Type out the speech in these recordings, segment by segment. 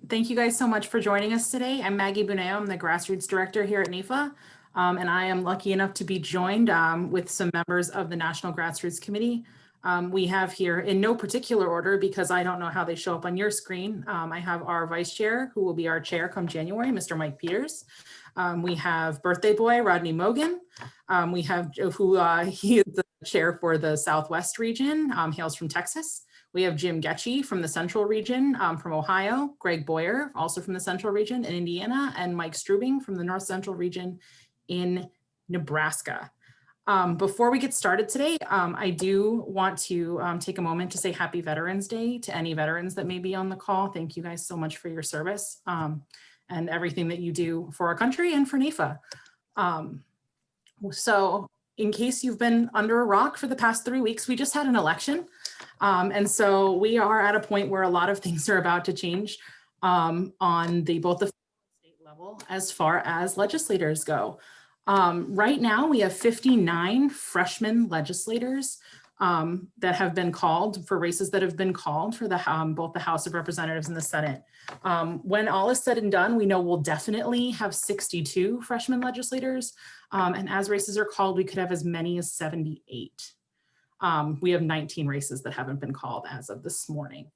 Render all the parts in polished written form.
Thank you guys so much for joining us today. I'm Maggie Buneo. I'm the Grassroots Director here at NAIFA, and I am lucky enough to be joined with some members of the National Grassroots Committee. We have here, in no particular order, because I don't know how they show up on your screen, I have our Vice Chair, who will be our Chair come January, Mr. Mike Peters. We have Birthday Boy, Rodney Mogan. We have he is the Chair for the Southwest region, hails from Texas. We have Jim Getchy from the Central region from Ohio, Greg Boyer, also from the Central region in Indiana, and Mike Strubing from the North Central region in Nebraska. Before we get started today, I do want to take a moment to say Happy Veterans Day to any veterans that may be on the call. Thank you guys so much for your service and everything that you do for our country and for NAIFA. So in case you've been under a rock for the past 3 weeks, we just had an election. And so we are at a point where a lot of things are about to change on both the state level as far as legislators go. Right now we have 59 freshman legislators that have been called for races that have been called for the both the House of Representatives and the Senate. When all is said and done, we know we'll definitely have 62 freshman legislators. And as races are called, we could have as many as 78. We have 19 races that haven't been called as of this morning.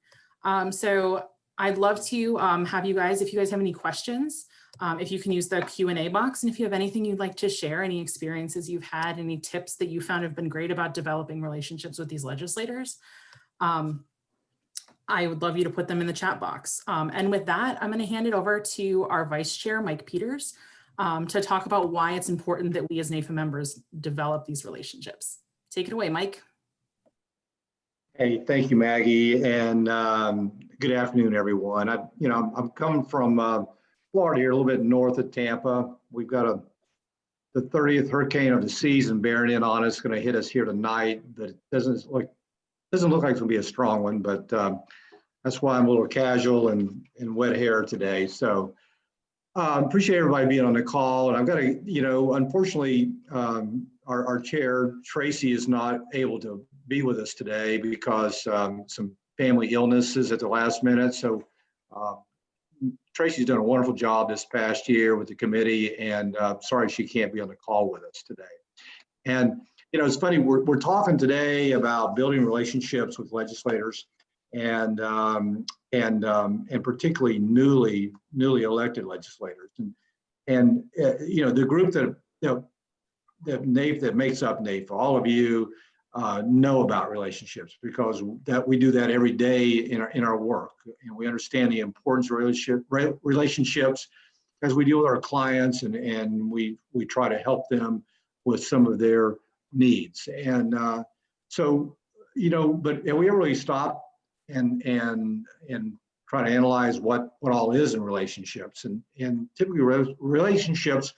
So I'd love to have you guys, if you guys have any questions, if you can use the Q&A box, and if you have anything you'd like to share, any experiences you've had, any tips that you found have been great about developing relationships with these legislators, I would love you to put them in the chat box. And with that, I'm going to hand it over to our Vice Chair, Mike Peters, to talk about why it's important that we as NAIFA members develop these relationships. Take it away, Mike. Hey, thank you, Maggie, and good afternoon, everyone. I'm coming from Florida here, a little bit north of Tampa. We've got the 30th hurricane of the season bearing in on us, going to hit us here tonight. But it doesn't look like it's going to be a strong one. But that's why I'm a little casual and wet hair today. So appreciate everybody being on the call. And I've got to, unfortunately, our chair Tracy is not able to be with us today because some family illnesses at the last minute. So Tracy's done a wonderful job this past year with the committee, and sorry she can't be on the call with us today. And it's funny, we're talking today about building relationships with legislators and particularly newly elected legislators. And the group that makes up NAIFA, all of you know about relationships, because we do that every day in our work, and we understand the importance of relationships as we deal with our clients, and we try to help them with some of their needs. And so but we ever really stop and try to analyze what all is in relationships, and typically relationships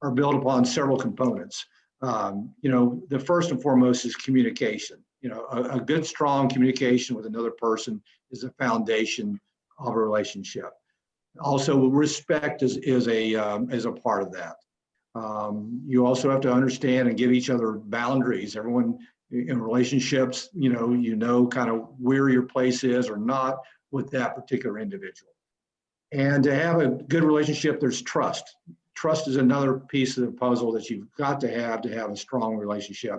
are built upon several components. The first and foremost is communication. A good, strong communication with another person is a foundation of a relationship. Also, respect is a part of that. You also have to understand and give each other boundaries. Everyone in relationships, kind of where your place is or not with that particular individual. And to have a good relationship, there's trust. Trust is another piece of the puzzle that you've got to have a strong relationship.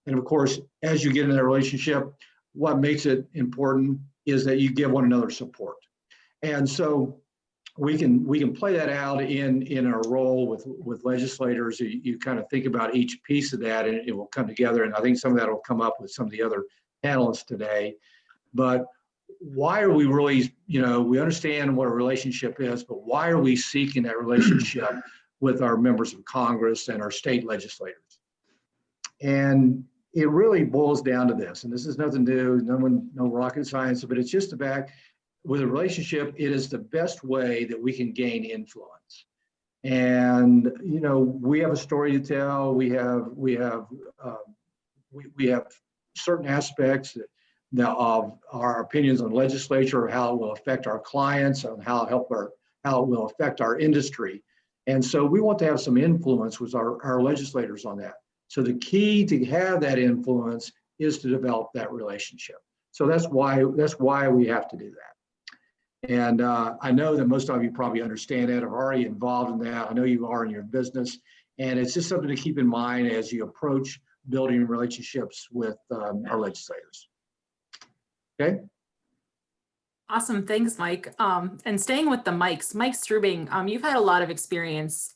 And of course, as you get in a relationship, what makes it important is that you give one another support. And so we can play that out in our role with legislators. You kind of think about each piece of that, and it will come together. And I think some of that will come up with some of the other panelists today. But why are we really, we understand what a relationship is, but why are we seeking that relationship with our members of Congress and our state legislators? And it really boils down to this, and this is nothing new, no rocket science, but it's just about, with a relationship, it is the best way that we can gain influence. And, we have a story to tell. We have certain aspects of our opinions on legislature, or how it will affect our clients, and how it will affect our industry. And so we want to have some influence with our legislators on that. So the key to have that influence is to develop that relationship. So that's why we have to do that. And I know that most of you probably understand that, are already involved in that. I know you are in your business. And it's just something to keep in mind as you approach building relationships with our legislators. Okay. Awesome. Thanks, Mike. And staying with the mics, Mike Strubing, you've had a lot of experience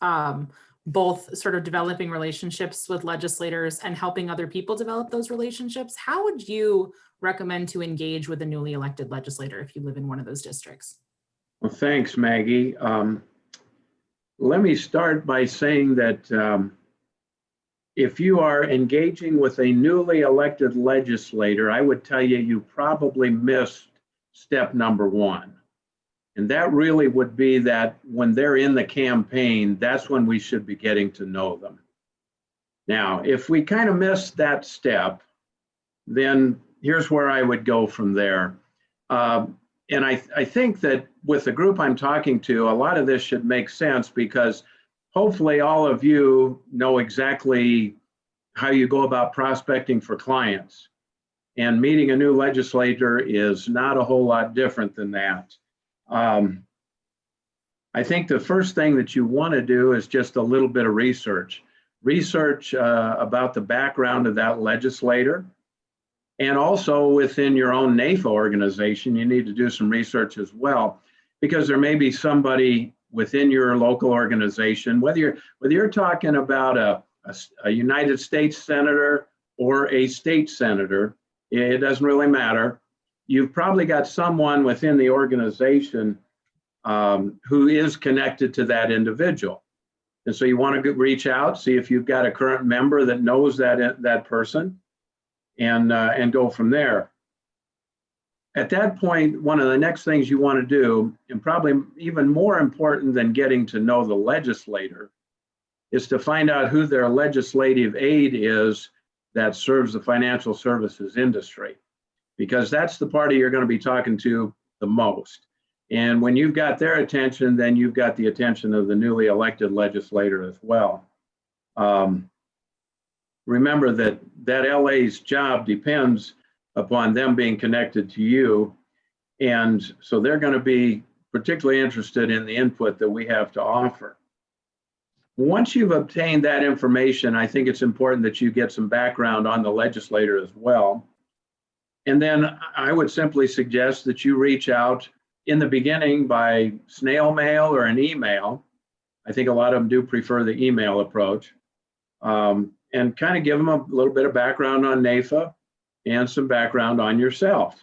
both sort of developing relationships with legislators and helping other people develop those relationships. How would you recommend to engage with a newly elected legislator if you live in one of those districts? Well, thanks, Maggie. Let me start by saying that if you are engaging with a newly elected legislator, I would tell you, you probably missed step number one. And that really would be that when they're in the campaign, that's when we should be getting to know them. Now, if we kind of missed that step, then here's where I would go from there. And I think that with the group I'm talking to, a lot of this should make sense because hopefully all of you know exactly how you go about prospecting for clients. And meeting a new legislator is not a whole lot different than that. I think the first thing that you want to do is just a little bit of research. Research about the background of that legislator. And also within your own NAFA organization, you need to do some research as well, because there may be somebody within your local organization, whether you're talking about a United States senator or a state senator, it doesn't really matter. You've probably got someone within the organization who is connected to that individual. And so you want to reach out, see if you've got a current member that knows that person, and go from there. At that point, one of the next things you want to do, and probably even more important than getting to know the legislator, is to find out who their legislative aide is that serves the financial services industry, because that's the party you're going to be talking to the most. And when you've got their attention, then you've got the attention of the newly elected legislator as well. Remember that LA's job depends upon them being connected to you. And so they're going to be particularly interested in the input that we have to offer. Once you've obtained that information, I think it's important that you get some background on the legislator as well. And then I would simply suggest that you reach out in the beginning by snail mail or an email. I think a lot of them do prefer the email approach. And kind of give them a little bit of background on NAFA and some background on yourself.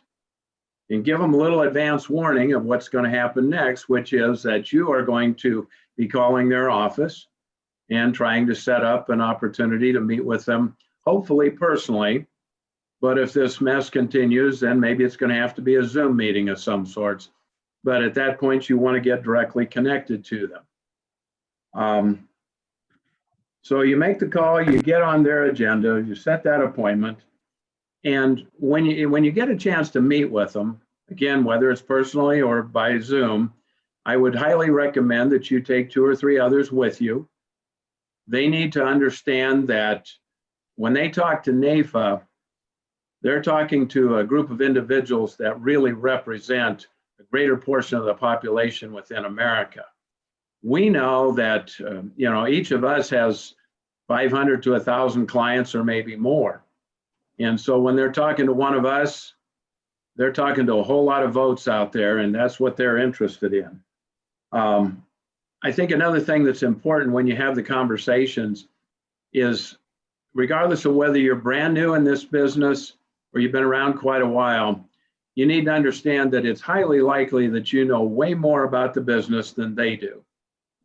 And give them a little advance warning of what's going to happen next, which is that you are going to be calling their office and trying to set up an opportunity to meet with them, hopefully personally. But if this mess continues, then maybe it's going to have to be a Zoom meeting of some sorts. But at that point, you want to get directly connected to them. So you make the call, you get on their agenda, you set that appointment. And when you get a chance to meet with them, again, whether it's personally or by Zoom, I would highly recommend that you take 2 or 3 others with you. They need to understand that when they talk to NAFA, they're talking to a group of individuals that really represent a greater portion of the population within America. We know that each of us has 500 to 1,000 clients or maybe more. And so when they're talking to one of us, they're talking to a whole lot of votes out there, and that's what they're interested in. I think another thing that's important when you have the conversations is, regardless of whether you're brand new in this business or you've been around quite a while, you need to understand that it's highly likely that you know way more about the business than they do.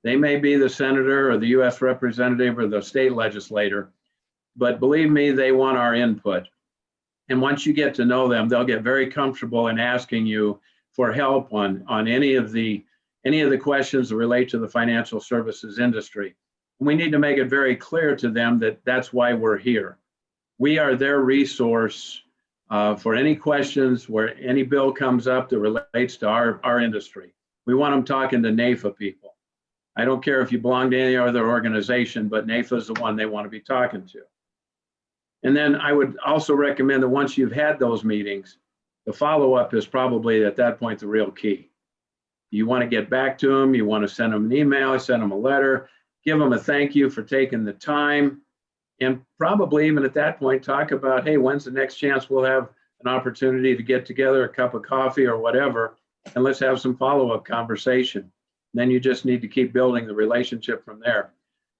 They may be the senator or the US representative or the state legislator, but believe me, they want our input. And once you get to know them, they'll get very comfortable in asking you for help on any of the questions that relate to the financial services industry. We need to make it very clear to them that that's why we're here. We are their resource for any questions where any bill comes up that relates to our industry. We want them talking to NAFA people. I don't care if you belong to any other organization, but NAFA is the one they want to be talking to. And then I would also recommend that once you've had those meetings, the follow-up is probably at that point the real key. You want to get back to them, you want to send them an email, send them a letter, give them a thank you for taking the time. And probably even at that point, talk about, hey, when's the next chance we'll have an opportunity to get together, a cup of coffee or whatever, and let's have some follow-up conversation. And then you just need to keep building the relationship from there.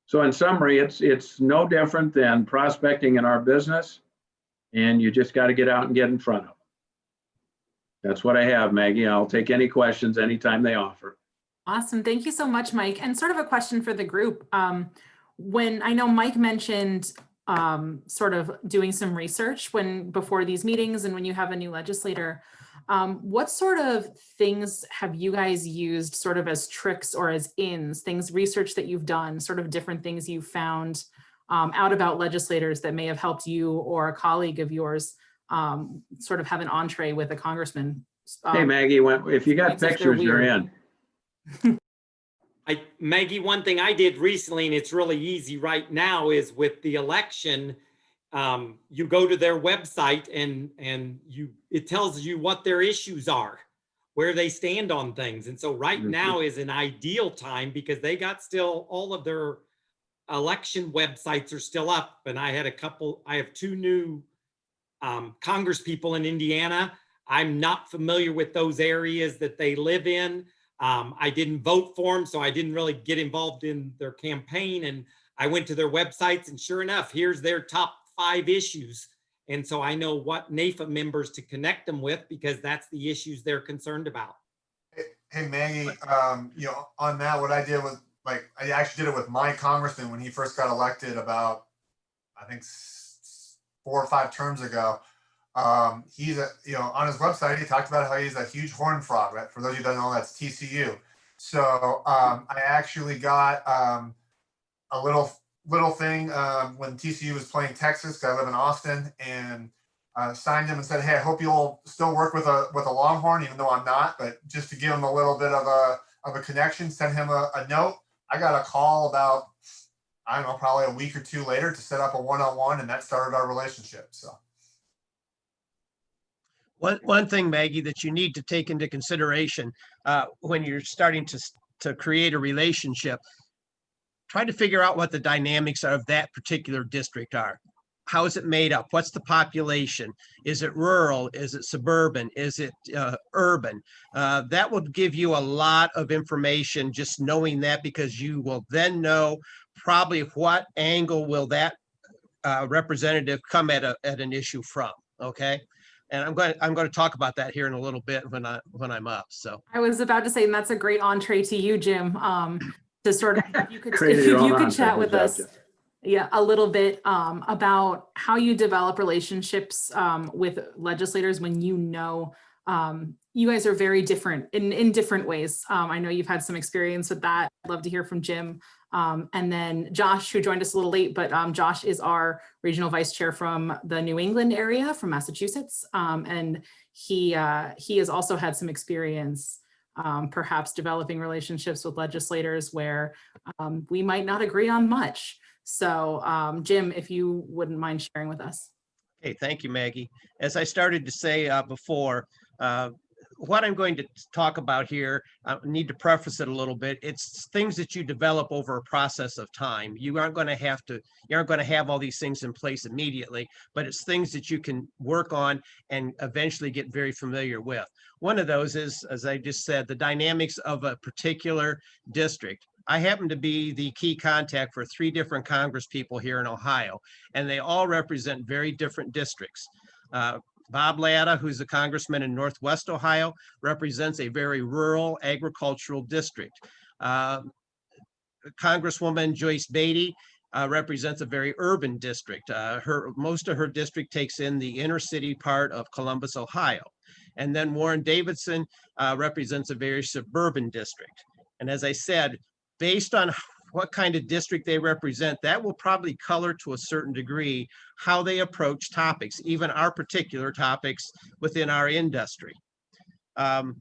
So in summary, it's no different than prospecting in our business, and you just got to get out and get in front of them. That's what I have, Maggie. I'll take any questions anytime they offer. Awesome. Thank you so much, Mike. And sort of a question for the group. When I know Mike mentioned sort of doing some research before these meetings and when you have a new legislator, what sort of things have you guys used sort of as tricks or as research that you've done, sort of different things you've found out about legislators that may have helped you or a colleague of yours sort of have an entree with a congressman? Hey, Maggie, if you got pictures, you're in. Maggie, one thing I did recently, and it's really easy right now, is with the election, you go to their website and it tells you what their issues are, where they stand on things. And so right now is an ideal time because they got still all of their election websites are still up. And I have two new Congress people in Indiana. I'm not familiar with those areas that they live in. I didn't vote for them, so I didn't really get involved in their campaign. And I went to their websites, and sure enough, here's their top 5 issues. And so I know what NAFA members to connect them with because that's the issues they're concerned about. Hey, Maggie, on that, what I did was, I actually did it with my congressman when he first got elected about, I think 4 or 5 terms ago. He's on his website, he talked about how he's a huge horn frog, right? For those of you who don't know, that's TCU. So I actually got a little thing when TCU was playing Texas, because I live in Austin, and signed him and said, hey, I hope you'll still work with a Longhorn, even though I'm not, but just to give him a little bit of a connection, send him a note. I got a call about, I don't know, probably a week or 2 later to set up a one-on-one, and that started our relationship. So. One thing, Maggie, that you need to take into consideration when you're starting to create a relationship, try to figure out what the dynamics of that particular district are. How is it made up? What's the population? Is it rural? Is it suburban? Is it urban? That will give you a lot of information just knowing that, because you will then know probably what angle will that representative come at an issue from. Okay. And I'm going to talk about that here in a little bit when I'm up. So I was about to say, and that's a great entree to you, Jim, to sort of, if you could chat with us, a little bit about how you develop relationships with legislators when you guys are very different in different ways. I know you've had some experience with that. I'd love to hear from Jim. And then Josh, who joined us a little late, but Josh is our regional vice chair from the New England area, from Massachusetts. And he has also had some experience perhaps developing relationships with legislators where we might not agree on much. So Jim, if you wouldn't mind sharing with us. Okay, thank you, Maggie. As I started to say before, what I'm going to talk about here, I need to preface it a little bit. It's things that you develop over a process of time. You aren't going to have all these things in place immediately, but it's things that you can work on and eventually get very familiar with. One of those is, as I just said, the dynamics of a particular district. I happen to be the key contact for 3 different Congress people here in Ohio, and they all represent very different districts. Bob Latta, who's a congressman in Northwest Ohio, represents a very rural agricultural district. Congresswoman Joyce Beatty represents a very urban district. Most of her district takes in the inner city part of Columbus, Ohio. And then Warren Davidson represents a very suburban district. And as I said, based on what kind of district they represent, that will probably color to a certain degree how they approach topics, even our particular topics within our industry. The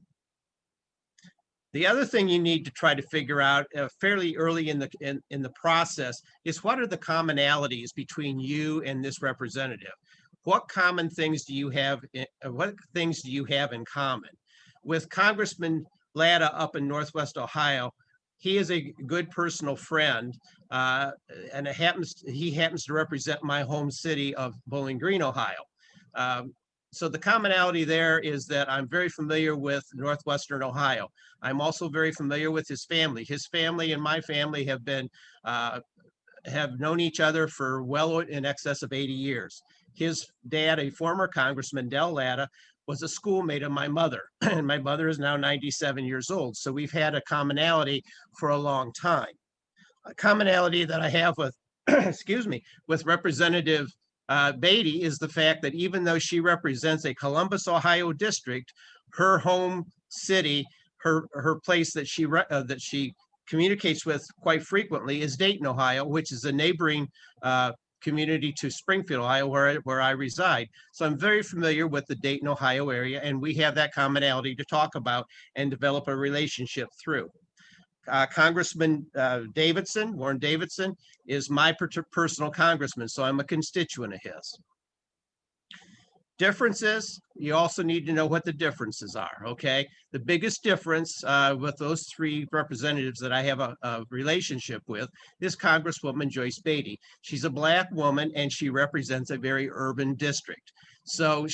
other thing you need to try to figure out fairly early in the process is, what are the commonalities between you and this representative? What common things do you have? What things do you have in common? With Congressman Latta up in Northwest Ohio. He is a good personal friend, and he happens to represent my home city of Bowling Green, Ohio. So the commonality there is that I'm very familiar with Northwestern Ohio. I'm also very familiar with his family. His family and my family have known each other for well in excess of 80 years. His dad, a former Congressman, Del Latta, was a schoolmate of my mother, and my mother is now 97 years old. So we've had a commonality for a long time. A commonality that I have with, excuse me, with Representative Beatty is the fact that even though she represents a Columbus, Ohio district, her home city, her place that she communicates with quite frequently is Dayton, Ohio, which is a neighboring community to Springfield, Ohio, where I reside. So I'm very familiar with the Dayton, Ohio area, and we have that commonality to talk about and develop a relationship through. Congressman Warren Davidson, is my personal congressman, so I'm a constituent of his. Differences, you also need to know what the differences are, okay? The biggest difference with those three representatives that I have a relationship with is Congresswoman Joyce Beatty. She's a Black woman and she represents a very urban district. So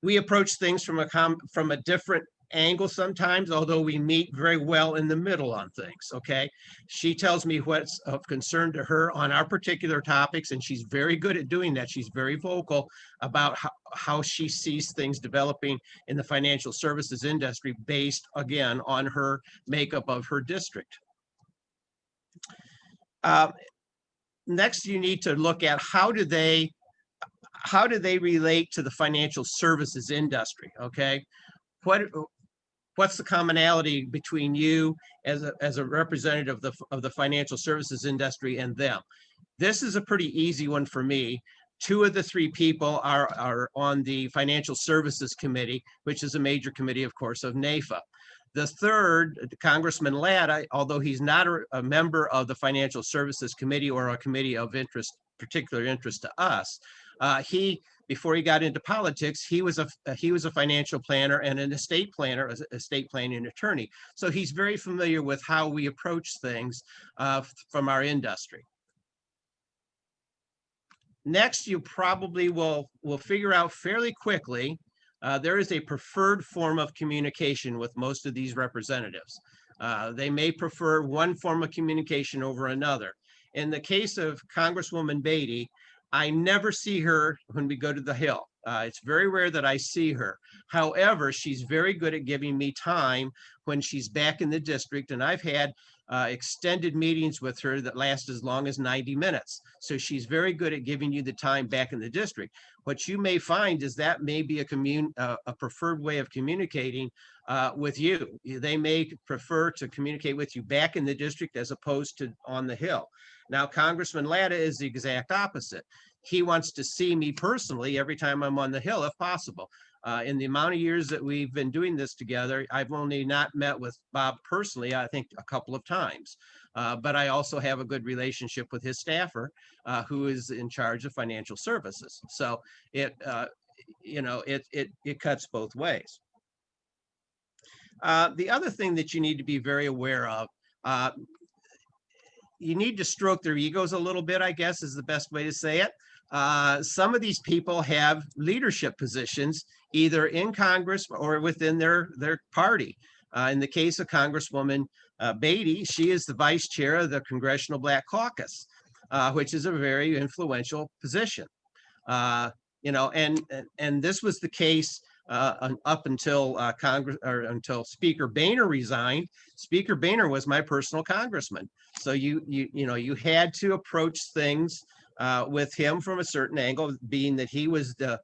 we approach things from a different angle sometimes, although we meet very well in the middle on things, okay? She tells me what's of concern to her on our particular topics, and she's very good at doing that. She's very vocal about how she sees things developing in the financial services industry based, again, on her makeup of her district. Next, you need to look at how do they relate to the financial services industry, okay? What's the commonality between you as a representative of the financial services industry and them? This is a pretty easy one for me. Two of the three people are on the Financial Services Committee, which is a major committee, of course, of NAFA. The third, Congressman Latta, although he's not a member of the Financial Services Committee or a committee of particular interest to us, before he got into politics, he was a financial planner and an estate planner, estate planning attorney. So he's very familiar with how we approach things from our industry. Next, you probably will figure out fairly quickly, there is a preferred form of communication with most of these representatives. They may prefer one form of communication over another. In the case of Congresswoman Beatty, I never see her when we go to the Hill. It's very rare that I see her. However, she's very good at giving me time when she's back in the district, and I've had extended meetings with her that last as long as 90 minutes. So she's very good at giving you the time back in the district. What you may find is that may be a preferred way of communicating with you. They may prefer to communicate with you back in the district as opposed to on the Hill. Now, Congressman Latta is the exact opposite. He wants to see me personally every time I'm on the Hill, if possible. In the amount of years that we've been doing this together, I've only not met with Bob personally, I think a couple of times. But I also have a good relationship with his staffer, who is in charge of financial services. So it cuts both ways. The other thing that you need to be very aware of, you need to stroke their egos a little bit, I guess is the best way to say it. Some of these people have leadership positions either in Congress or within their party. In the case of Congresswoman Beatty, she is the vice chair of the Congressional Black Caucus, which is a very influential position. And this was the case up until until Speaker Boehner resigned. Speaker Boehner was my personal congressman. So you had to approach things with him from a certain angle, being that he was the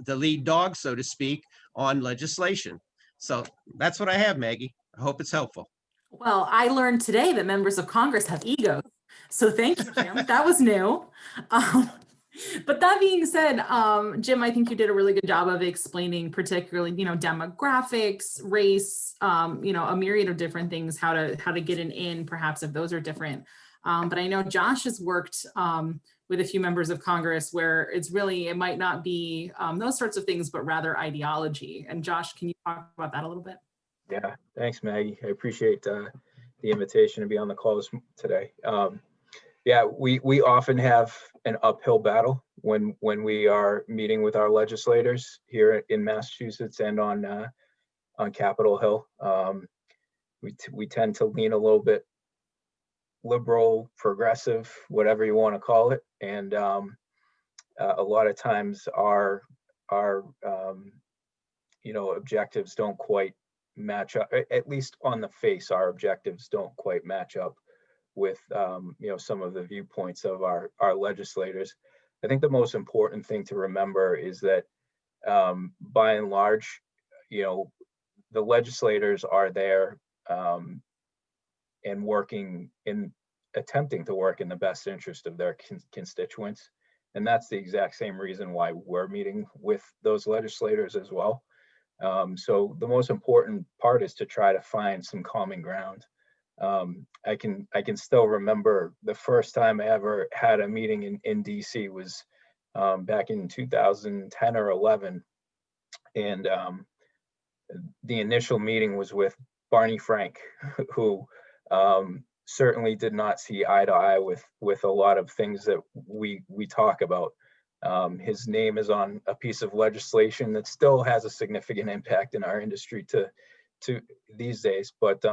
lead dog, so to speak, on legislation. So that's what I have, Maggie. I hope it's helpful. Well, I learned today that members of Congress have egos. So thank you, Jim. That was new. But that being said, Jim, I think you did a really good job of explaining particularly, demographics, race, a myriad of different things, how to get an in, perhaps if those are different. But I know Josh has worked with a few members of Congress where it might not be those sorts of things, but rather ideology. And Josh, can you talk about that a little bit? Yeah, thanks, Maggie. I appreciate the invitation to be on the call today. Yeah, we often have an uphill battle when we are meeting with our legislators here in Massachusetts and on Capitol Hill. We tend to lean a little bit liberal, progressive, whatever you want to call it, and a lot of times our objectives don't quite match up. At least on the face, our objectives don't quite match up with some of the viewpoints of our legislators. I think the most important thing to remember is that by and large, the legislators are there and attempting to work in the best interest of their constituents. And that's the exact same reason why we're meeting with those legislators as well. So the most important part is to try to find some common ground. I can still remember the first time I ever had a meeting in DC was back in 2010 or 11. And the initial meeting was with Barney Frank, who certainly did not see eye to eye with a lot of things that we talk about. His name is on a piece of legislation that still has a significant impact in our industry to these days, but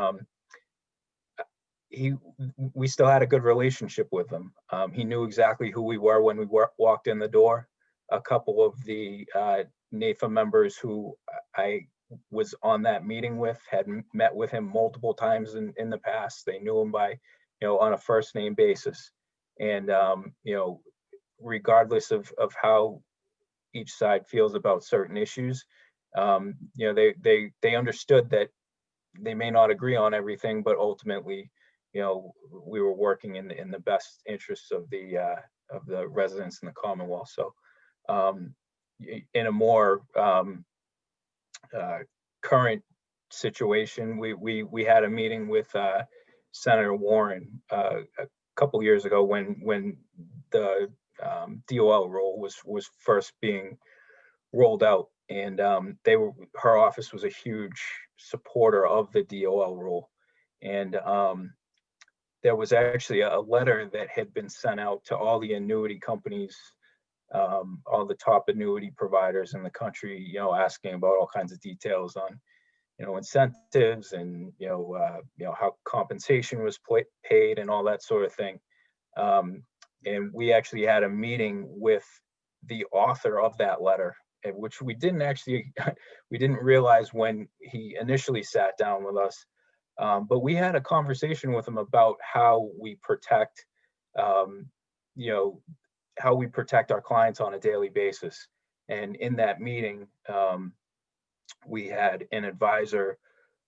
we still had a good relationship with him. He knew exactly who we were when we walked in the door. A couple of the NAFA members who I was on that meeting with had met with him multiple times in the past. They knew him by, on a first name basis. And, regardless of how each side feels about certain issues, they understood that they may not agree on everything, but ultimately, we were working in the best interests of the residents in the Commonwealth. So in a more current situation, we had a meeting with Senator Warren a couple years ago when the DOL rule was first being rolled out, and her office was a huge supporter of the DOL rule. And there was actually a letter that had been sent out to all the annuity companies, all the top annuity providers in the country, asking about all kinds of details on, incentives and, how compensation was paid and all that sort of thing. And we actually had a meeting with the author of that letter, which we didn't realize when he initially sat down with us. But we had a conversation with him about how we protect, how we protect our clients on a daily basis. And in that meeting, we had an advisor,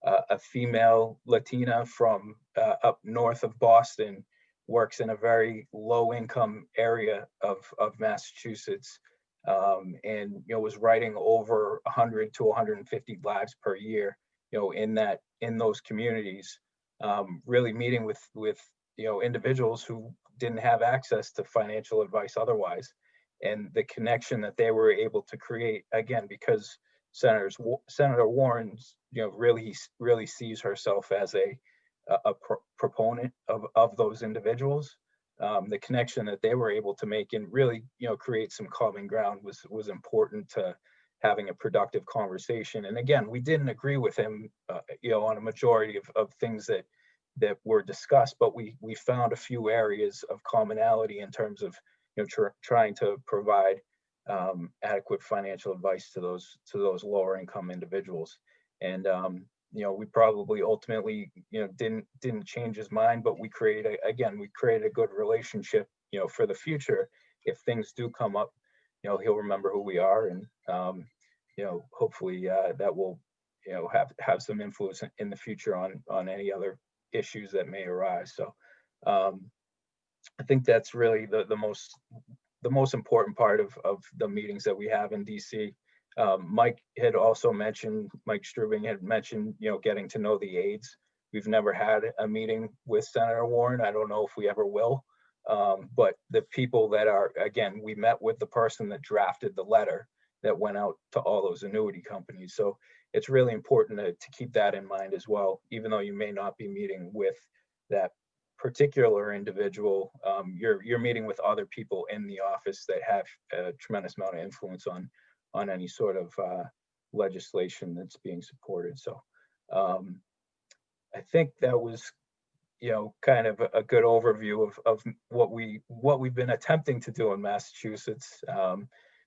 a female Latina from up north of Boston, works in a very low income area of Massachusetts, and was writing over 100 to 150 lives per year, in those communities, really meeting with individuals who didn't have access to financial advice otherwise, and the connection that they were able to create, again, because Senator Warren's really sees herself as a proponent of those individuals. The connection that they were able to make and really create some common ground was important to having a productive conversation. And again, we didn't agree with him on a majority of things that were discussed, but we found a few areas of commonality in terms of trying to provide adequate financial advice to those lower income individuals. And we probably ultimately didn't change his mind, but we created a good relationship for the future. If things do come up, he'll remember who we are, and hopefully that will have some influence in the future on any other issues that may arise. So I think that's really the most important part of the meetings that we have in DC. Mike Strubing had mentioned, getting to know the aides. We've never had a meeting with Senator Warren. I don't know if we ever will. But the people that are, again, we met with the person that drafted the letter that went out to all those annuity companies. So it's really important to keep that in mind as well, even though you may not be meeting with that particular individual, you're meeting with other people in the office that have a tremendous amount of influence on any sort of legislation that's being supported. So I think that was, kind of a good overview of what we've been attempting to do in Massachusetts.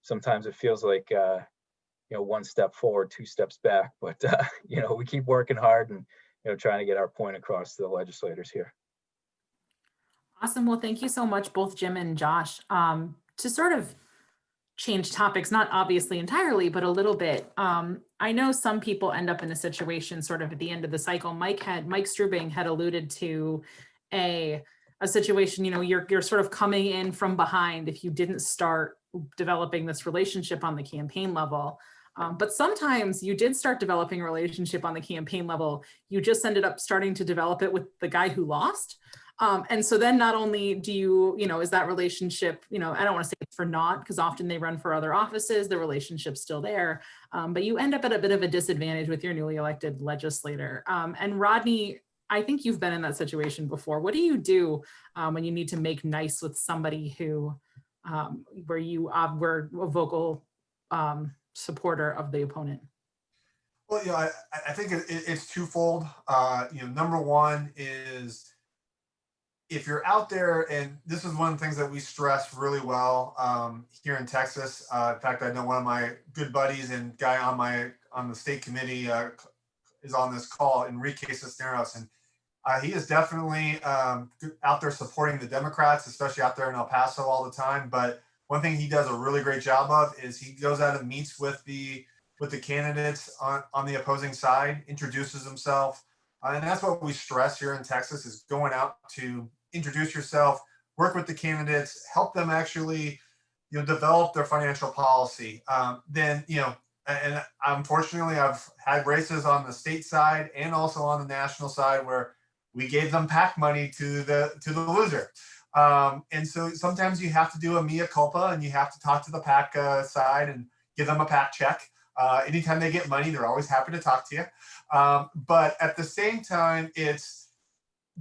Sometimes it feels like one step forward, two steps back, but we keep working hard and trying to get our point across to the legislators here. Awesome. Well, thank you so much, both Jim and Josh. To sort of change topics, not obviously entirely, but a little bit. I know some people end up in a situation sort of at the end of the cycle. Mike Strubing had alluded to a situation, you're sort of coming in from behind if you didn't start developing this relationship on the campaign level. But sometimes you did start developing a relationship on the campaign level. You just ended up starting to develop it with the guy who lost. And so then not only do you, is that relationship, I don't want to say it's for naught, because often they run for other offices, the relationship's still there, but you end up at a bit of a disadvantage with your newly elected legislator. And Rodney, I think you've been in that situation before. What do you do when you need to make nice with somebody who, where you were a vocal supporter of the opponent? Well, I think it's twofold. Number one is, if you're out there, and this is one of the things that we stress really well here in Texas. In fact, I know one of my good buddies and guy on the state committee is on this call, Enrique Cisneros, and he is definitely out there supporting the Democrats, especially out there in El Paso all the time. But one thing he does a really great job of is he goes out and meets with the candidates on the opposing side, introduces himself. And that's what we stress here in Texas, is going out to introduce yourself, work with the candidates, help them actually, develop their financial policy. And unfortunately, I've had races on the state side and also on the national side where we gave them PAC money to the loser. And so sometimes you have to do a mea culpa, and you have to talk to the PAC side and give them a PAC check. Anytime they get money, they're always happy to talk to you. But at the same time, it's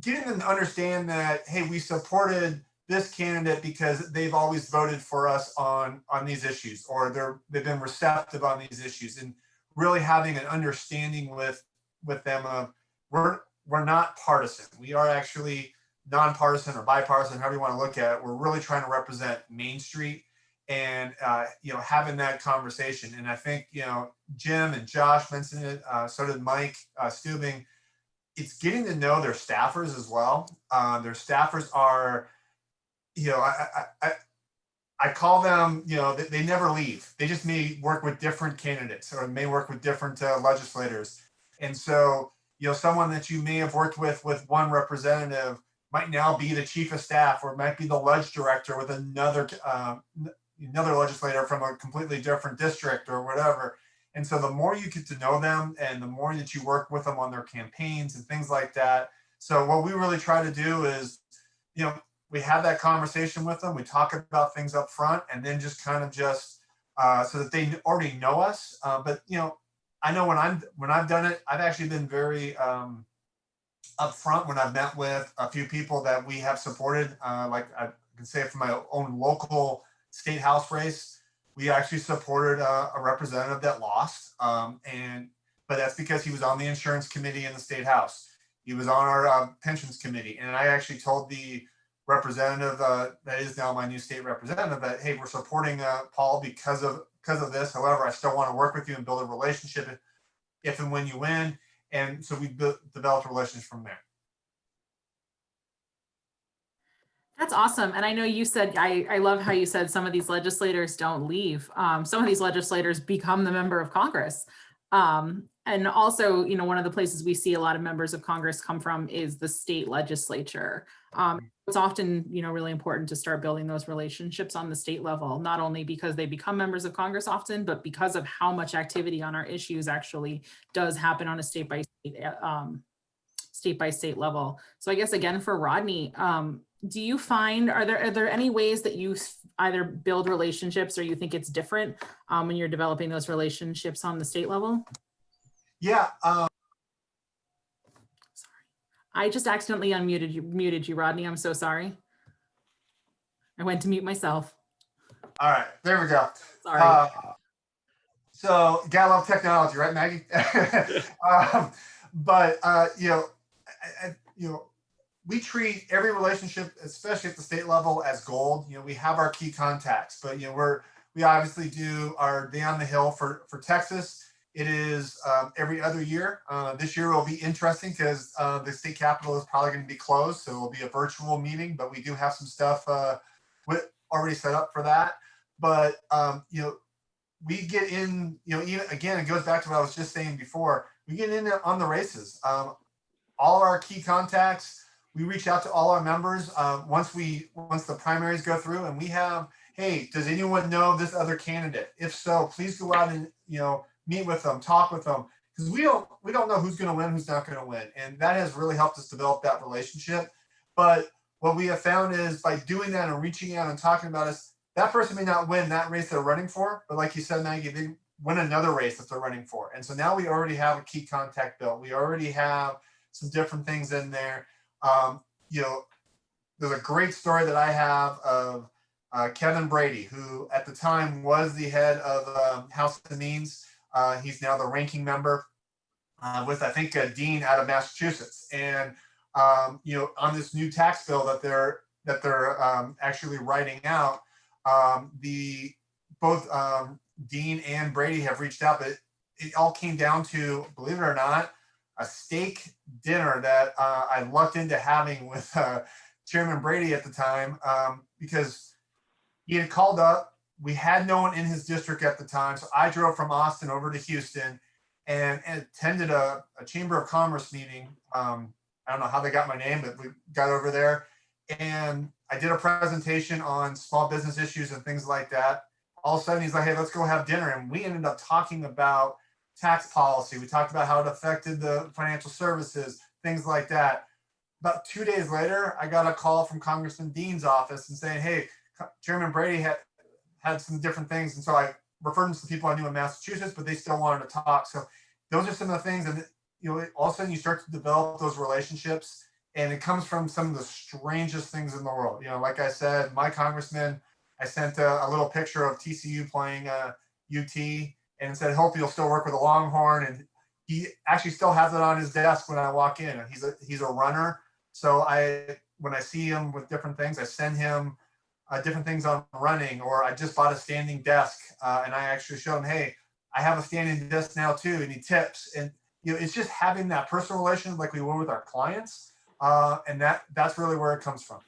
getting them to understand that, hey, we supported this candidate because they've always voted for us on these issues, or they've been receptive on these issues, and really having an understanding with them of we're not partisan. We are actually nonpartisan or bipartisan, however you want to look at it. We're really trying to represent Main Street, and having that conversation. And I think Jim and Josh mentioned it, so did Mike Stubing. It's getting to know their staffers as well. Their staffers are, I call them, they never leave. They just may work with different candidates or may work with different legislators. And so, someone that you may have worked with one representative might now be the chief of staff, or might be the ledge director with another legislator from a completely different district or whatever. And so the more you get to know them, and the more that you work with them on their campaigns and things like that. So what we really try to do is, we have that conversation with them. We talk about things up front, and then just kind of so that they already know us. But I know when I've done it, I've actually been very upfront when I've met with a few people that we have supported. Like I can say from my own local state house race, we actually supported a representative that lost, but that's because he was on the insurance committee in the state house. He was on our pensions committee, and I actually told the representative that is now my new state representative that, hey, we're supporting Paul because of this. However, I still want to work with you and build a relationship if and when you win. And so we developed relations from there. That's awesome. And I know you said, I love how you said some of these legislators don't leave. Some of these legislators become the member of Congress. And also, one of the places we see a lot of members of Congress come from is the state legislature. It's often, really important to start building those relationships on the state level, not only because they become members of Congress often, but because of how much activity on our issues actually does happen on a state by state level. So I guess again for Rodney, do you find, are there any ways that you either build relationships or you think it's different when you're developing those relationships on the state level? Yeah. I just accidentally muted you, Rodney. I'm so sorry. I went to mute myself. All right, there we go. Sorry. So, gotta love technology, right, Maggie? But we treat every relationship, especially at the state level, as gold. We have our key contacts, but we obviously do our day on the hill for Texas. It is every other year. This year will be interesting because the state capitol is probably going to be closed, so it will be a virtual meeting. But we do have some stuff already set up for that. But we get in. Even again, it goes back to what I was just saying before. We get in on the races. All our key contacts. We reach out to all our members once the primaries go through, and we have, hey, does anyone know this other candidate? If so, please go out and meet with them, talk with them, because we don't know who's going to win, who's not going to win, and that has really helped us develop that relationship. But what we have found is by doing that and reaching out and talking about us, that person may not win that race they're running for, but like you said, Maggie, they win another race that they're running for, and so now we already have a key contact built. We already have some different things in there. There's a great story that I have of Kevin Brady, who at the time was the head of House of Means. He's now the ranking member with, I think, a dean out of Massachusetts. And on this new tax bill that they're actually writing out, both Dean and Brady have reached out, but it all came down to, believe it or not, a steak dinner that I lucked into having with Chairman Brady at the time because he had called up. We had no one in his district at the time, so I drove from Austin over to Houston and attended a Chamber of Commerce meeting. I don't know how they got my name, but we got over there, and I did a presentation on small business issues and things like that. All of a sudden, he's like, "Hey, let's go have dinner," and we ended up talking about tax policy. We talked about how it affected the financial services, things like that. About 2 days later, I got a call from Congressman Dean's office and saying, "Hey, Chairman Brady had some different things," and so I referred him to some people I knew in Massachusetts, but they still wanted to talk. So those are some of the things, and all of a sudden you start to develop those relationships, and it comes from some of the strangest things in the world. Like I said, my congressman, I sent a little picture of TCU playing UT and said, "Hope you'll still work with a Longhorn," and he actually still has it on his desk when I walk in. And he's a runner, so when I see him with different things, I send him different things on running, or I just bought a standing desk and I actually show him, "Hey, I have a standing desk now too," and he tips. And it's just having that personal relation like we would with our clients, and that's really where it comes from.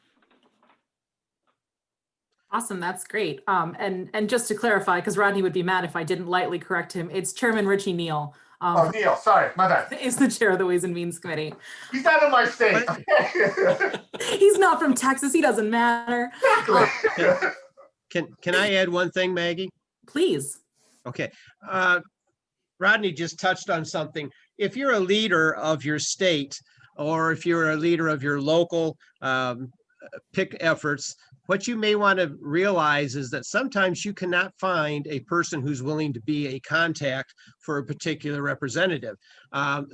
Awesome, that's great. And just to clarify, because Rodney would be mad if I didn't lightly correct him, it's Chairman Richie Neal. Neal, sorry, my bad. Is the chair of the Ways and Means Committee. He's not in my state. He's not from Texas. He doesn't matter. Exactly. Can I add one thing, Maggie? Please. Okay. Rodney just touched on something. If you're a leader of your state, or if you're a leader of your local PIC efforts, what you may want to realize is that sometimes you cannot find a person who's willing to be a contact for a particular representative.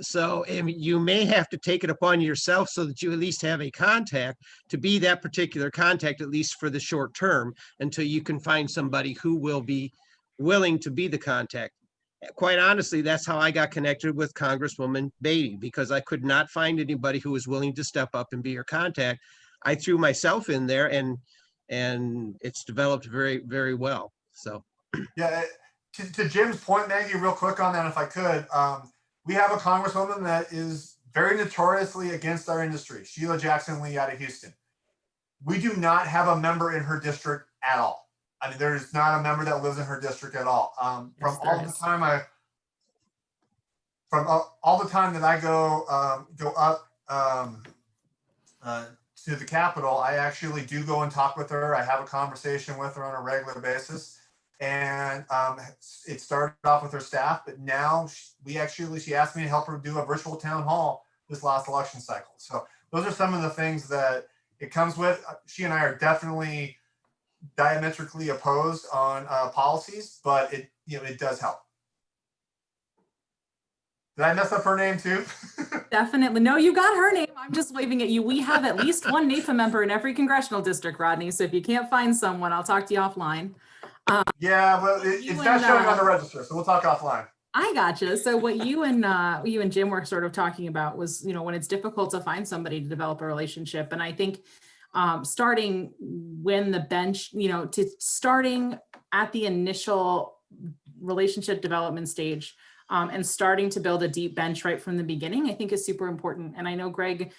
So you may have to take it upon yourself so that you at least have a contact to be that particular contact, at least for the short term, until you can find somebody who will be willing to be the contact. Quite honestly, that's how I got connected with Congresswoman Beatty, because I could not find anybody who was willing to step up and be your contact. I threw myself in there, and it's developed very, very well. So yeah, to Jim's point, Maggie, real quick on that, if I could, we have a congresswoman that is very notoriously against our industry, Sheila Jackson Lee out of Houston. We do not have a member in her district at all. I mean, there's not a member that lives in her district at all. From all the time that I go up to the Capitol, I actually do go and talk with her. I have a conversation with her on a regular basis, and it started off with her staff, but now she asked me to help her do a virtual town hall this last election cycle. So those are some of the things that it comes with. She and I are definitely diametrically opposed on policies, but it does help. Did I mess up her name too? Definitely. No, you got her name. I'm just waving at you. We have at least one NAFA member in every congressional district, Rodney. So if you can't find someone, I'll talk to you offline. Yeah, well, it's not showing on the register, so we'll talk offline. I gotcha. So what you and Jim were sort of talking about was, when it's difficult to find somebody to develop a relationship. And I think starting when the bench, starting at the initial relationship development stage, and starting to build a deep bench right from the beginning, I think is super important. And I know, Greg,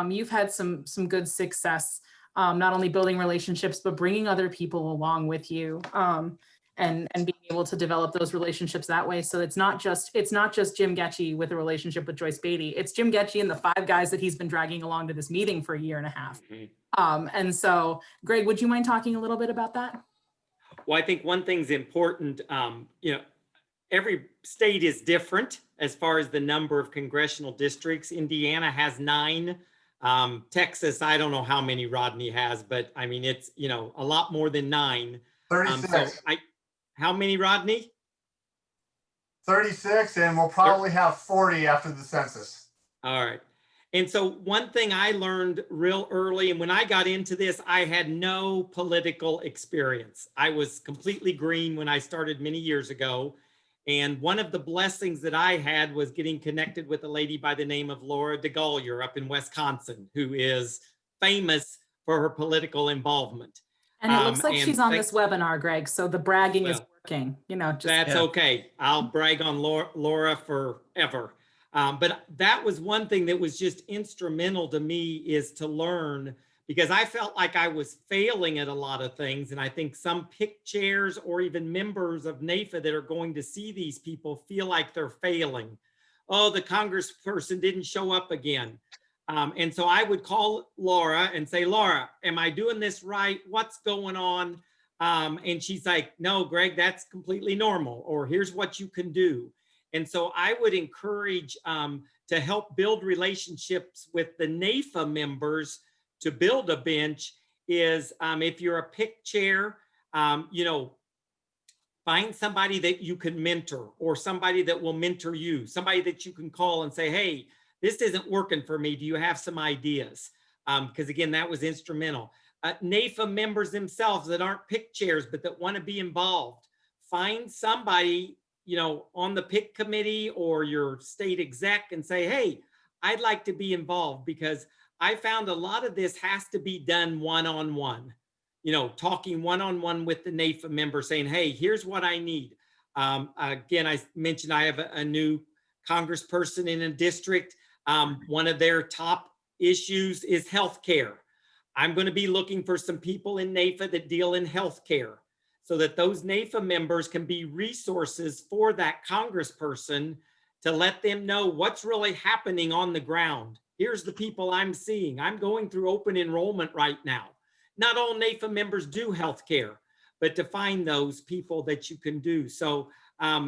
you've had some good success, not only building relationships, but bringing other people along with you, and being able to develop those relationships that way. So it's not just Jim Getchy with a relationship with Joyce Beatty. It's Jim Getchy and the 5 guys that he's been dragging along to this meeting for a year and a half. And so, Greg, would you mind talking a little bit about that? Well, I think one thing's important. Every state is different as far as the number of congressional districts. Indiana has 9. Texas, I don't know how many Rodney has, but I mean, it's, a lot more than 9. 36. How many, Rodney? 36, and we'll probably have 40 after the census. All right. And so one thing I learned real early, and when I got into this, I had no political experience. I was completely green when I started many years ago. And one of the blessings that I had was getting connected with a lady by the name of Laura DeGaulier up in Wisconsin, who is famous for her political involvement. And it looks like she's on this webinar, Greg. So the bragging is working, That's okay. I'll brag on Laura forever. But that was one thing that was just instrumental to me, is to learn, because I felt like I was failing at a lot of things. And I think some PIC chairs or even members of NAFA that are going to see these people feel like they're failing. Oh, the congressperson didn't show up again. And so I would call Laura and say, Laura, am I doing this right? What's going on? And she's like, no, Greg, that's completely normal. Or here's what you can do. And so I would encourage to help build relationships with the NAFA members to build a bench is if you're a PIC chair, find somebody that you can mentor, or somebody that will mentor you, somebody that you can call and say, hey, this isn't working for me. Do you have some ideas? Because again, that was instrumental. NAFA members themselves that aren't PIC chairs, but that want to be involved. Find somebody, on the PIC committee or your state exec and say, hey, I'd like to be involved, because I found a lot of this has to be done one-on-one, talking one-on-one with the NAFA member saying, hey, here's what I need. Again, I mentioned I have a new congressperson in a district. One of their top issues is healthcare. I'm going to be looking for some people in NAFA that deal in healthcare, so that those NAFA members can be resources for that congressperson to let them know what's really happening on the ground. Here's the people I'm seeing. I'm going through open enrollment right now. Not all NAFA members do healthcare, but to find those people that you can do. So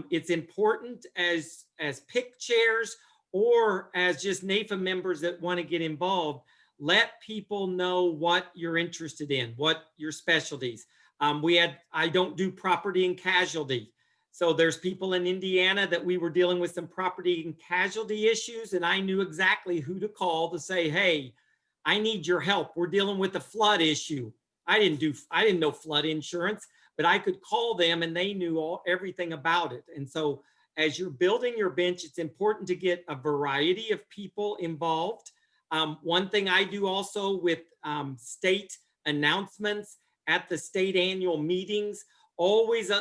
it's important as PIC chairs or as just NAFA members that want to get involved, let people know what you're interested in, what your specialties. I don't do property and casualty. So there's people in Indiana that we were dealing with some property and casualty issues, and I knew exactly who to call to say, hey, I need your help. We're dealing with a flood issue. I didn't know flood insurance, but I could call them and they knew everything about it. And so as you're building your bench, it's important to get a variety of people involved. One thing I do also with state announcements at the state annual meetings, always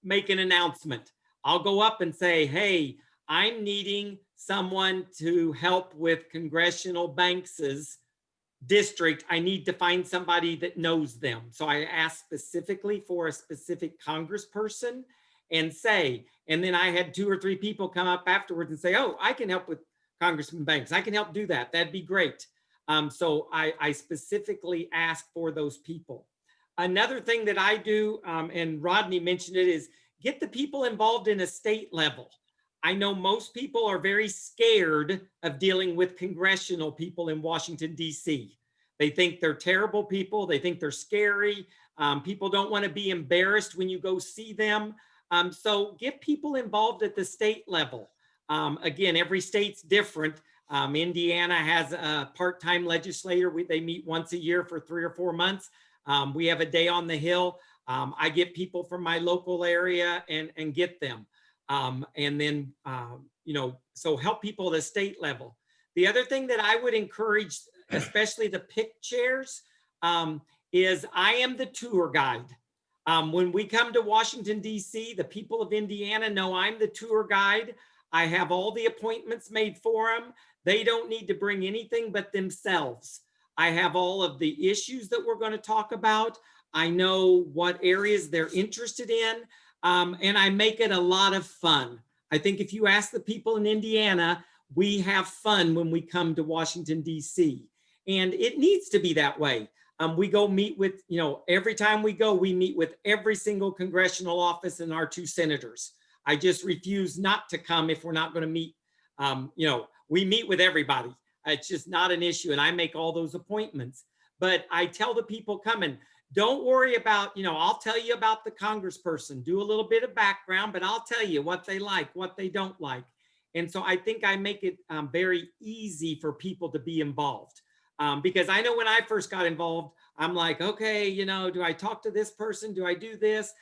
make an announcement. I'll go up and say, hey, I'm needing someone to help with Congressional Banks's district. I need to find somebody that knows them. So I ask specifically for a specific congressperson and then I had 2 or 3 people come up afterwards and say, oh, I can help with Congressman Banks. I can help do that. That'd be great. So I specifically ask for those people. Another thing that I do, and Rodney mentioned it, is get the people involved in a state level. I know most people are very scared of dealing with congressional people in Washington, D.C. They think they're terrible people. They think they're scary. People don't want to be embarrassed when you go see them. So get people involved at the state level. Again, every state's different. Indiana has a part-time legislator. They meet once a year for 3 or 4 months. We have a day on the Hill. I get people from my local area and get them. And then, so help people at the state level. The other thing that I would encourage, especially the PIC chairs, is I am the tour guide. When we come to Washington, D.C., the people of Indiana know I'm the tour guide. I have all the appointments made for them. They don't need to bring anything but themselves. I have all of the issues that we're going to talk about. I know what areas they're interested in, and I make it a lot of fun. I think if you ask the people in Indiana, we have fun when we come to Washington, D.C., and it needs to be that way. We go meet with, every time we go, we meet with every single congressional office and our 2 senators. I just refuse not to come if we're not going to meet. We meet with everybody. It's just not an issue. And I make all those appointments. But I tell the people coming, don't worry about, I'll tell you about the congressperson, do a little bit of background, but I'll tell you what they like, what they don't like. And so I think I make it very easy for people to be involved. Because I know when I first got involved, I'm like, okay, do I talk to this person? Do I do this?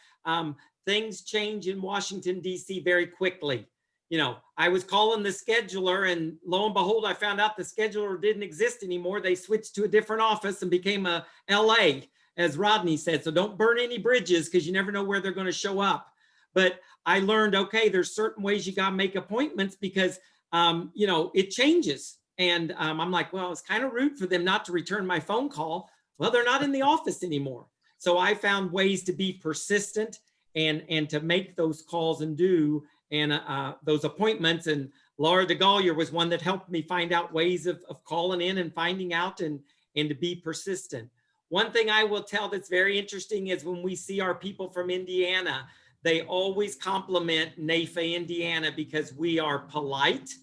Things change in Washington, D.C. very quickly. I was calling the scheduler, and lo and behold, I found out the scheduler didn't exist anymore. They switched to a different office and became a LA, as Rodney said. So don't burn any bridges, because you never know where they're going to show up. But I learned, okay, there's certain ways you got to make appointments because, it changes. And I'm like, well, it's kind of rude for them not to return my phone call. Well, they're not in the office anymore. So I found ways to be persistent and to make those calls and do those appointments. And Laura DeGollier was one that helped me find out ways of calling in and finding out and to be persistent. One thing I will tell that's very interesting is when we see our people from Indiana, they always compliment NAFA Indiana because we are polite.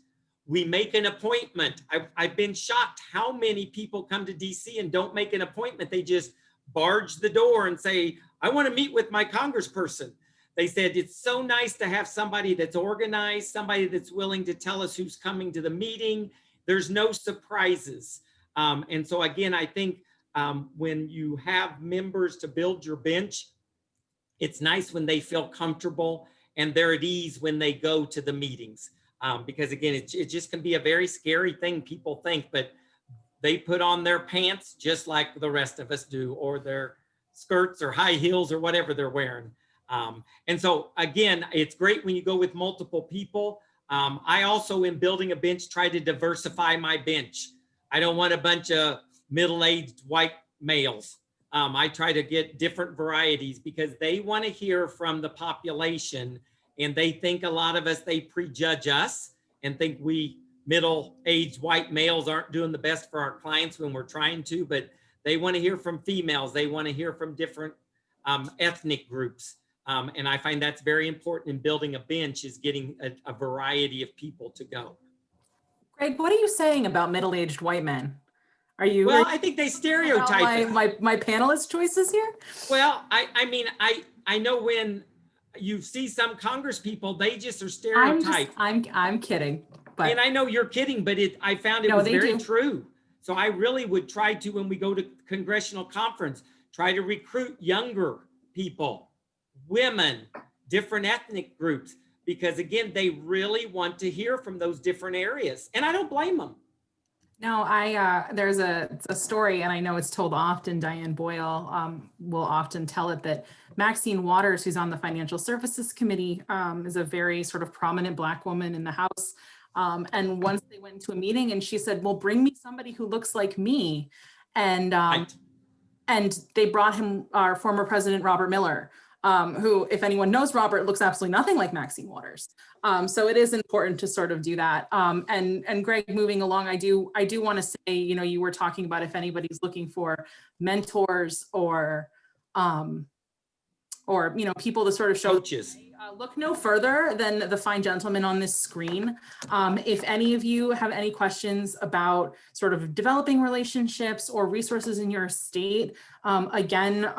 We make an appointment. I've been shocked how many people come to DC and don't make an appointment. They just barge the door and say, I want to meet with my congressperson. They said, it's so nice to have somebody that's organized, somebody that's willing to tell us who's coming to the meeting. There's no surprises. And so again, I think when you have members to build your bench, it's nice when they feel comfortable and they're at ease when they go to the meetings. Because again, it just can be a very scary thing, people think, but they put on their pants just like the rest of us do, or their skirts or high heels or whatever they're wearing. And so again, it's great when you go with multiple people. I also, in building a bench, try to diversify my bench. I don't want a bunch of middle-aged white males. I try to get different varieties because they want to hear from the population, and they think a lot of us, they prejudge us and think we middle-aged white males aren't doing the best for our clients when we're trying to, but they want to hear from females. They want to hear from different ethnic groups. And I find that's very important in building a bench, is getting a variety of people to go. Greg, what are you saying about middle-aged white men? Are you? Well, I think they stereotype my panelist choices here. Well, I mean, I know when you see some Congress people, they just are stereotyped. I'm kidding. But and I know you're kidding, but I found it was very true. So I really would try to, when we go to congressional conference, try to recruit younger people, women, different ethnic groups, because again, they really want to hear from those different areas. And I don't blame them. No, there's a story, and I know it's told often. Diane Boyle will often tell it, that Maxine Waters, who's on the Financial Services Committee, is a very sort of prominent Black woman in the House. And once they went into a meeting and she said, well, bring me somebody who looks like me. And Right. and they brought him our former president, Robert Miller, who, if anyone knows Robert, looks absolutely nothing like Maxine Waters. So it is important to sort of do that. And Greg, moving along, I do want to say, you were talking about if anybody's looking for mentors or or, people to sort of show Coaches. look no further than the fine gentleman on this screen. If any of you have any questions about sort of developing relationships or resources in your state, again,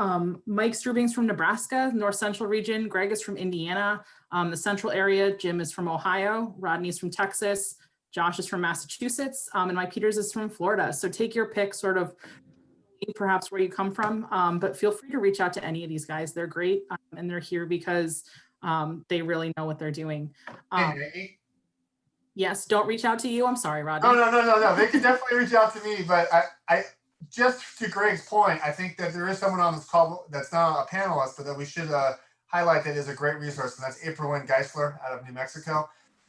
Mike Strubing's from Nebraska, North Central region. Greg is from Indiana, the central area. Jim is from Ohio. Rodney's from Texas. Josh is from Massachusetts, and Mike Peters is from Florida. So take your pick, sort of perhaps where you come from, but feel free to reach out to any of these guys. They're great, and they're here because they really know what they're doing. Hey, Maggie. Yes, don't reach out to you. I'm sorry, Rodney. No. They can definitely reach out to me, but I just to Greg's point, I think that there is someone on this call that's not a panelist, but that we should highlight that is a great resource, and that's April Wynn Geisler out of New Mexico.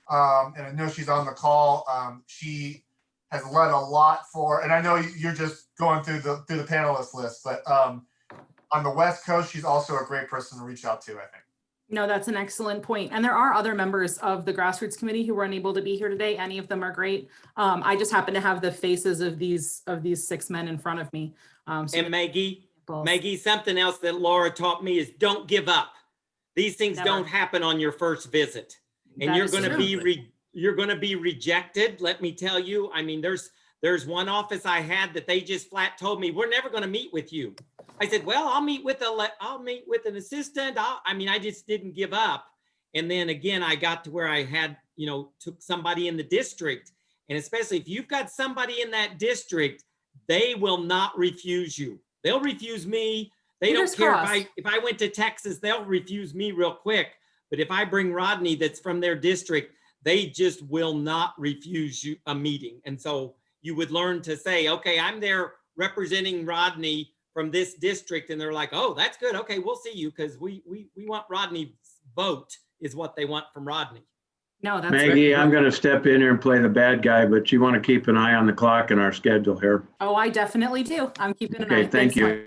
And I know she's on the call. She has led a lot for, and I know you're just going through the panelist list, but on the West Coast, she's also a great person to reach out to, I think. No, that's an excellent point. And there are other members of the Grassroots Committee who were unable to be here today. Any of them are great. I just happen to have the faces of these 6 men in front of me. And Maggie, something else that Laura taught me is don't give up. These things don't happen on your first visit, and you're going to be rejected. Let me tell you. I mean, there's one office I had that they just flat told me, we're never going to meet with you. I said, well, I'll meet with an assistant. I just didn't give up. And then again, I got to where I had, took somebody in the district. And especially if you've got somebody in that district, they will not refuse you. They'll refuse me. They don't care if I went to Texas, they'll refuse me real quick. But if I bring Rodney that's from their district, they just will not refuse you a meeting. And so you would learn to say, okay, I'm there representing Rodney from this district, and they're like, oh, that's good. Okay, we'll see you, because we want Rodney's vote is what they want from Rodney. No, that's Maggie, great. I'm going to step in here and play the bad guy, but you want to keep an eye on the clock and our schedule here. Oh, I definitely do. I'm keeping an eye. Okay, thank you.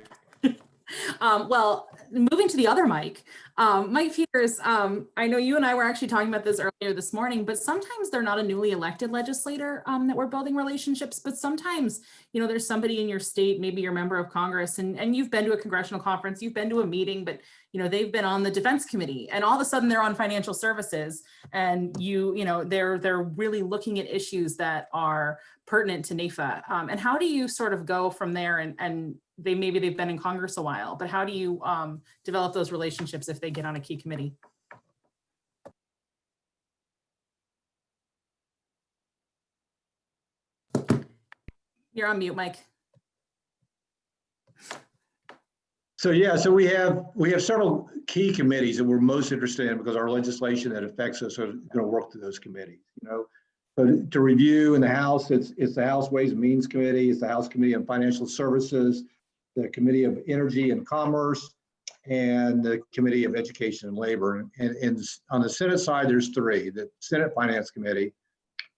Well, moving to the other Mike, Mike Peters, I know you and I were actually talking about this earlier this morning, but sometimes they're not a newly elected legislator that we're building relationships, but sometimes, there's somebody in your state, maybe you're a member of Congress, and you've been to a congressional conference, you've been to a meeting, but they've been on the Defense Committee, and all of a sudden they're on financial services, and they're really looking at issues that are pertinent to NAFA. And how do you sort of go from there, and maybe they've been in Congress a while, but how do you develop those relationships if they get on a key committee? You're on mute, Mike. So we have several key committees that we're most interested in because our legislation that affects us are going to work through those committees. So to review in the House, it's the House Ways and Means Committee, it's the House Committee on Financial Services, the Committee of Energy and Commerce, and the Committee of Education and Labor. And on the Senate side, there's 3: the Senate Finance Committee,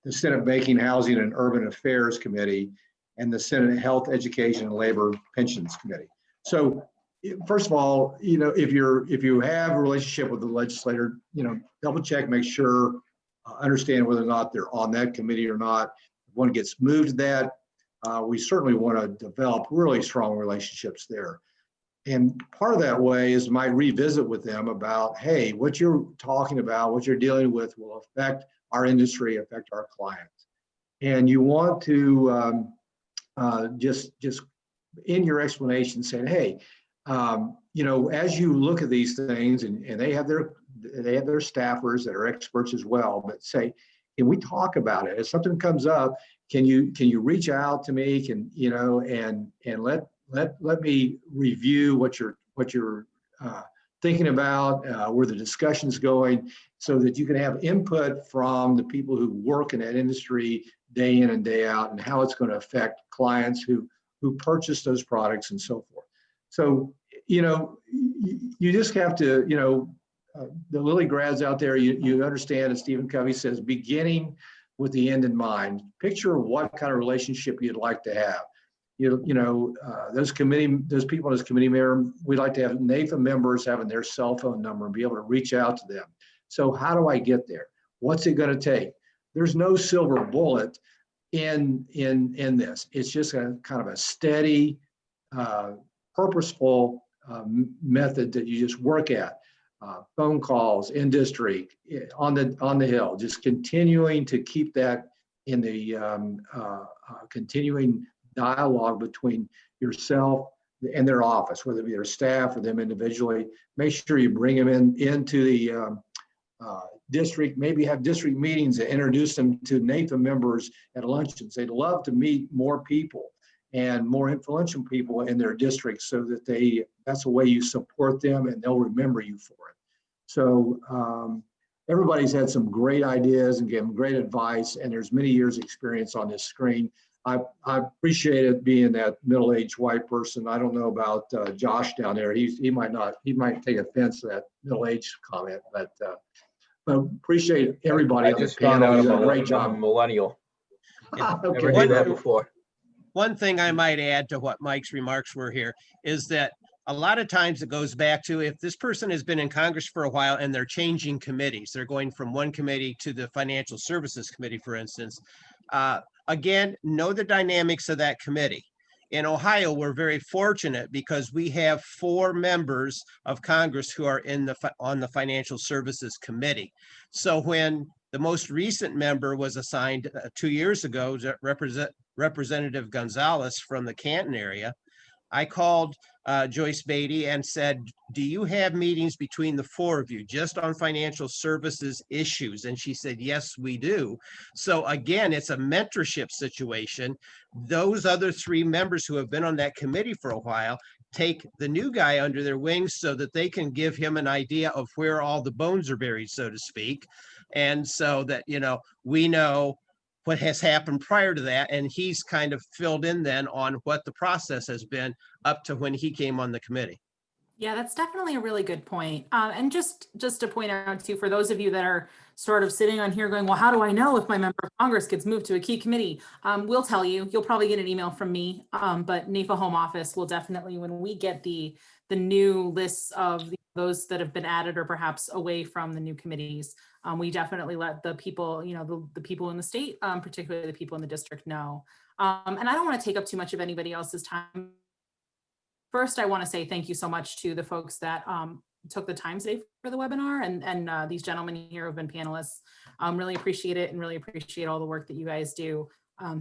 the Senate Banking, Housing, and Urban Affairs Committee, and the Senate Health, Education, and Labor Pensions Committee. So first of all, if you have a relationship with the legislator, double check, make sure, understand whether or not they're on that committee or not. If one gets moved to that, we certainly want to develop really strong relationships there. And part of that way is might revisit with them about, hey, what you're talking about, what you're dealing with will affect our industry, affect our clients. And you want to just in your explanation saying, hey, as you look at these things, and they have their staffers that are experts as well, but say, can we talk about it? If something comes up, can you reach out to me? And let me review what you're thinking about, where the discussion's going, so that you can have input from the people who work in that industry day in and day out, and how it's going to affect clients who purchase those products and so forth. So, you just have to, the Lilly grads out there, you understand, as Stephen Covey says, beginning with the end in mind. Picture what kind of relationship you'd like to have. Those people in this committee, we'd like to have NAFA members having their cell phone number and be able to reach out to them. So how do I get there? What's it going to take? There's no silver bullet in this. It's just a kind of a steady, purposeful method that you just work at. Phone calls in district, on the Hill, just continuing to keep that in the continuing dialogue between yourself and their office, whether it be their staff or them individually. Make sure you bring them into the district, maybe have district meetings and introduce them to NAFA members at luncheons. They'd love to meet more people and more influential people in their districts, so that that's a way you support them and they'll remember you for it. So everybody's had some great ideas and given great advice, and there's many years experience on this screen. I appreciate it being that middle-aged white person. I don't know about Josh down there. He might take offense to that middle-aged comment, but appreciate everybody I on the just found panel. out You did a I'm great job. a millennial. Okay. Never knew that before. One thing I might add to what Mike's remarks were here is that a lot of times it goes back to, if this person has been in Congress for a while and they're changing committees, they're going from one committee to the Financial Services Committee, for instance. Again, know the dynamics of that committee. In Ohio, we're very fortunate because we have 4 members of Congress who are on the Financial Services Committee. So when the most recent member was assigned 2 years ago, Representative Gonzalez from the Canton area, I called Joyce Beatty and said, do you have meetings between the 4 of you just on financial services issues? And she said, yes, we do. So again, it's a mentorship situation. Those other 3 members who have been on that committee for a while take the new guy under their wings so that they can give him an idea of where all the bones are buried, so to speak. And so that, we know what has happened prior to that, and he's kind of filled in then on what the process has been up to when he came on the committee. Yeah, that's definitely a really good point. And just to point out too, for those of you that are sort of sitting on here going, well, how do I know if my member of Congress gets moved to a key committee? We'll tell you. You'll probably get an email from me, but NAFA Home Office will definitely, when we get the new lists of those that have been added or perhaps away from the new committees, we definitely let the people, the people in the state, particularly the people in the district, know. And I don't want to take up too much of anybody else's time. First, I want to say thank you so much to the folks that took the time today for the webinar, and these gentlemen here who have been panelists. Really appreciate it, and really appreciate all the work that you guys do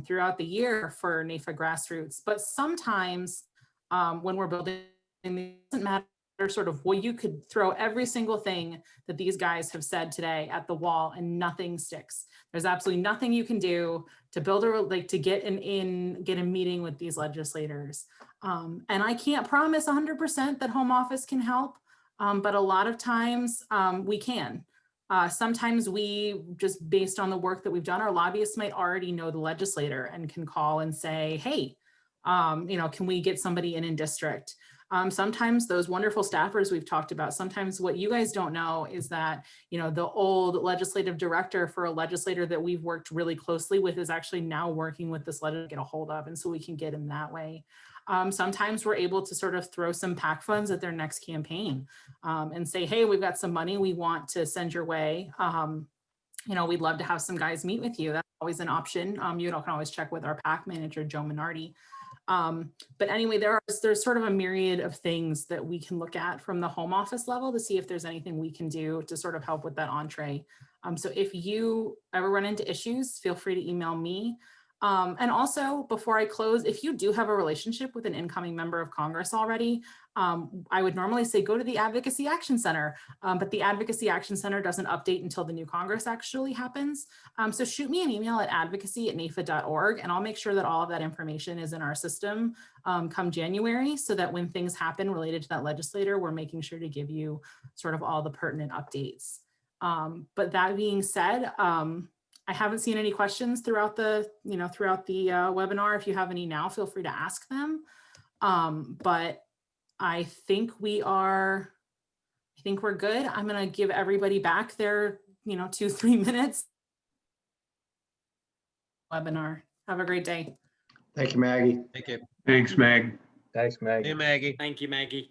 throughout the year for NAFA Grassroots. But sometimes when we're building, it doesn't matter sort of, well, you could throw every single thing that these guys have said today at the wall and nothing sticks. There's absolutely nothing you can do to build to get a meeting with these legislators. And I can't promise 100% that Home Office can help, but a lot of times we can. Sometimes we, just based on the work that we've done, our lobbyists might already know the legislator and can call and say, hey, can we get somebody in district? Sometimes those wonderful staffers we've talked about, sometimes what you guys don't know is that, the old legislative director for a legislator that we've worked really closely with is actually now working with this legislator to get a hold of, and so we can get him that way. Sometimes we're able to sort of throw some PAC funds at their next campaign and say, hey, we've got some money we want to send your way. We'd love to have some guys meet with you. That's always an option. You can always check with our PAC manager, Joe Minardi. But anyway, there's sort of a myriad of things that we can look at from the Home Office level to see if there's anything we can do to sort of help with that entree. So if you ever run into issues, feel free to email me. And also, before I close, if you do have a relationship with an incoming member of Congress already, I would normally say go to the Advocacy Action Center, but the Advocacy Action Center doesn't update until the new Congress actually happens. So shoot me an email at advocacy@nafa.org, and I'll make sure that all of that information is in our system come January, so that when things happen related to that legislator, we're making sure to give you sort of all the pertinent updates. But that being said, I haven't seen any questions throughout the webinar. If you have any now, feel free to ask them. But I think we're good. I'm going to give everybody back their, 2-3 minutes. Webinar. Have a great day. Thank you, Maggie. Thank you. Thanks, Meg. Thanks, Maggie. Hey, Maggie. Thank you, Maggie.